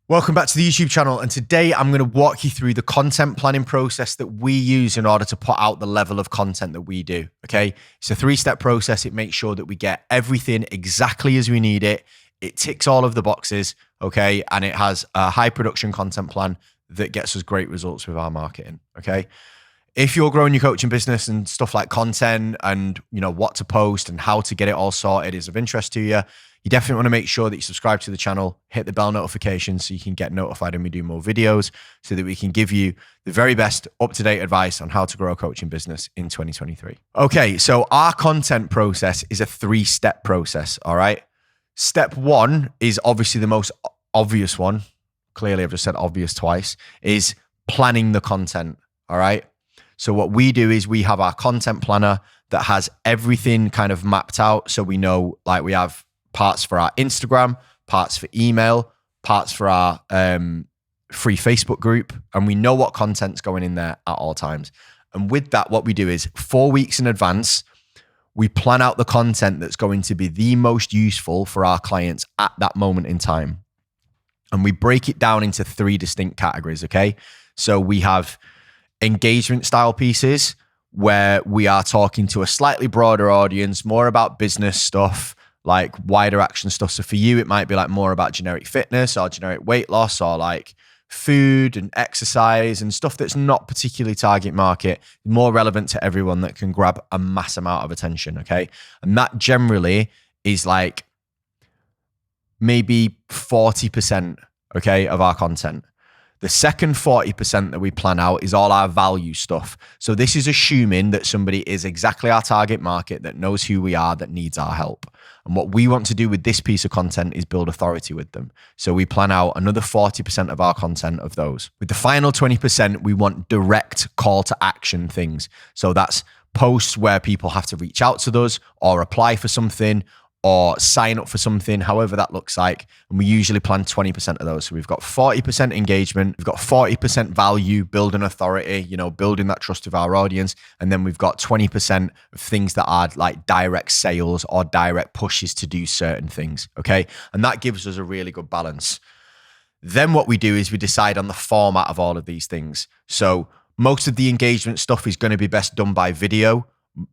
Welcome back to the YouTube channel, and today I'm going to walk you through the content planning process that we use in order to put out the level of content that we do, okay? It's a three-step process. It makes sure that we get everything exactly as we need it. It ticks all of the boxes, okay? And it has a high production content plan that gets us great results with our marketing, okay? If you're growing your coaching business and stuff like content and what to post and how to get it all sorted is of interest to you, you definitely want to make sure that you subscribe to the channel, hit the bell notification so you can get notified when we do more videos so that we can give you the very best up-to-date advice on how to grow a coaching business in 2023. Okay, so our content process is a three-step process, all right? Step one is obviously the most obvious one. Clearly, I've just said obvious twice, is planning the content, all right? So what we do is we have our content planner that has everything kind of mapped out. So we know, like, we have parts for our Instagram, parts for email, parts for our free Facebook group, and we know what content's going in there at all times. And with that, what we do is 4 weeks in advance, we plan out the content that's going to be the most useful for our clients at that moment in time. And we break it down into 3 distinct categories, okay? So we have engagement style pieces where we are talking to a slightly broader audience, more about business stuff, like wider action stuff. So for you, it might be like more about generic fitness or generic weight loss or like food and exercise and stuff that's not particularly target market, more relevant to everyone that can grab a mass amount of attention, okay? And that generally is like maybe 40%, okay, of our content. The second 40% that we plan out is all our value stuff. So this is assuming that somebody is exactly our target market, that knows who we are, that needs our help. And what we want to do with this piece of content is build authority with them. So we plan out another 40% of our content of those. With the final 20%, we want direct call to action things. So that's posts where people have to reach out to us or apply for something or sign up for something, however that looks like. And we usually plan 20% of those. So we've got 40% engagement, we've got 40% value, building authority, building that trust with our audience. And then we've got 20% of things that are like direct sales or direct pushes to do certain things, okay? And that gives us a really good balance. Then what we do is we decide on the format of all of these things. So most of the engagement stuff is going to be best done by video.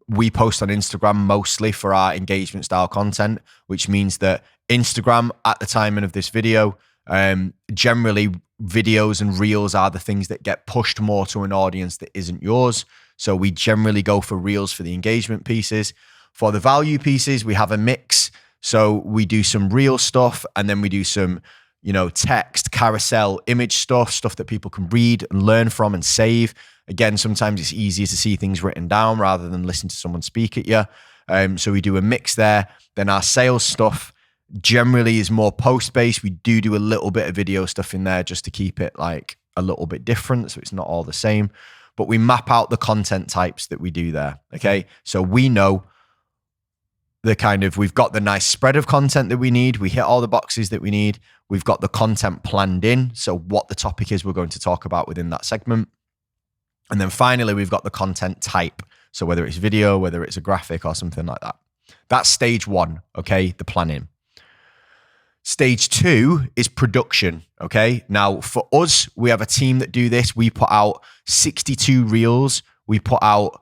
We post on Instagram mostly for our engagement style content, which means that Instagram at the timing of this video, generally videos and reels are the things that get pushed more to an audience that isn't yours. So we generally go for reels for the engagement pieces. For the value pieces, we have a mix. So we do some reel stuff and then we do some, text, carousel, image stuff that people can read and learn from and save. Again, sometimes it's easier to see things written down rather than listen to someone speak at you. So we do a mix there. Then our sales stuff generally is more post-based. We do a little bit of video stuff in there just to keep it like a little bit different, so it's not all the same. But we map out the content types that we do there, okay? So we know we've got the nice spread of content that we need. We hit all the boxes that we need. We've got the content planned in, so what the topic is we're going to talk about within that segment. And then finally, we've got the content type. So whether it's video, whether it's a graphic or something like that. That's stage one, okay? The planning. Stage two is production, okay? Now, for us, we have a team that do this. We put out 62 reels. We put out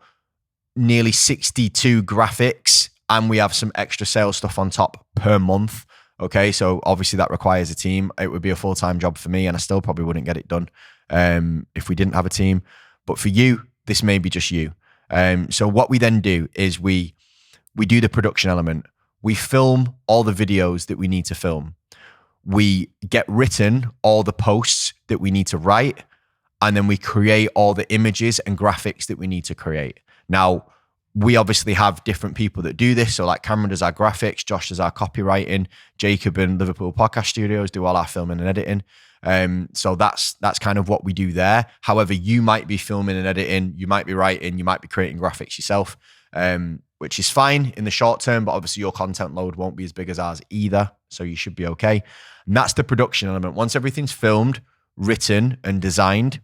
nearly 62 graphics, and we have some extra sales stuff on top per month, okay? So obviously that requires a team. It would be a full-time job for me, and I still probably wouldn't get it done if we didn't have a team. But for you, this may be just you. So what we then do is we do the production element. We film all the videos that we need to film. We get written all the posts that we need to write, and then we create all the images and graphics that we need to create. Now, we obviously have different people that do this. So like Cameron does our graphics, Josh does our copywriting, Jacob and Liverpool Podcast Studios do all our filming and editing. So that's kind of what we do there. However, you might be filming and editing, you might be writing, you might be creating graphics yourself, which is fine in the short term, but obviously your content load won't be as big as ours either. So you should be okay. And that's the production element. Once everything's filmed, written and designed,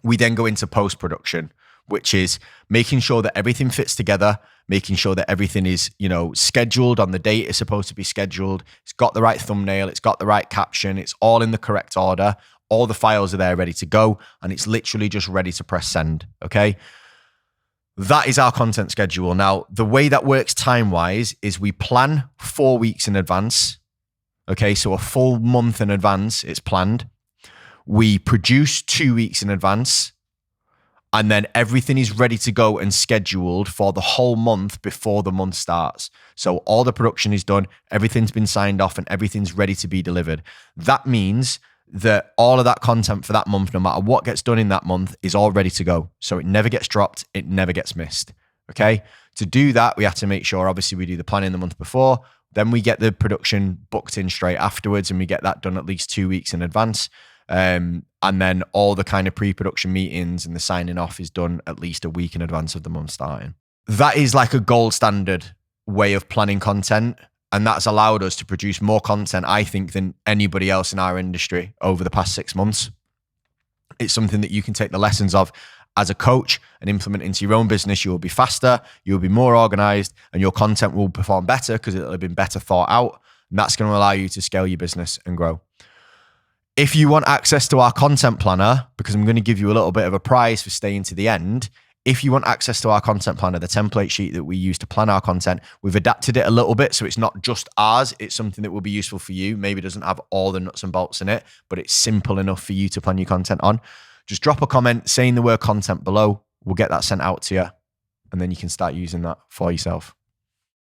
we then go into post-production, which is making sure that everything fits together, making sure that everything is, scheduled on the date it's supposed to be scheduled. It's got the right thumbnail. It's got the right caption. It's all in the correct order. All the files are there ready to go, and it's literally just ready to press send. Okay. That is our content schedule. Now, the way that works time-wise is we plan 4 weeks in advance. Okay. So a full month in advance, it's planned. We produce 2 weeks in advance. And then everything is ready to go and scheduled for the whole month before the month starts. So all the production is done, everything's been signed off, and everything's ready to be delivered. That means that all of that content for that month, no matter what gets done in that month, is all ready to go. So it never gets dropped, it never gets missed. Okay? To do that, we have to make sure, obviously, we do the planning the month before, then we get the production booked in straight afterwards, and we get that done at least 2 weeks in advance. And then all the kind of pre-production meetings and the signing off is done at least a week in advance of the month starting. That is like a gold standard way of planning content. And that's allowed us to produce more content, I think, than anybody else in our industry over the past 6 months. It's something that you can take the lessons of as a coach and implement into your own business. You will be faster, you will be more organized, and your content will perform better because it'll have been better thought out. And that's going to allow you to scale your business and grow. If you want access to our content planner, because I'm going to give you a little bit of a prize for staying to the end, if you want access to our content planner, the template sheet that we use to plan our content, we've adapted it a little bit. So it's not just ours. It's something that will be useful for you. Maybe it doesn't have all the nuts and bolts in it, but it's simple enough for you to plan your content on. Just drop a comment saying the word content below. We'll get that sent out to you. And then you can start using that for yourself.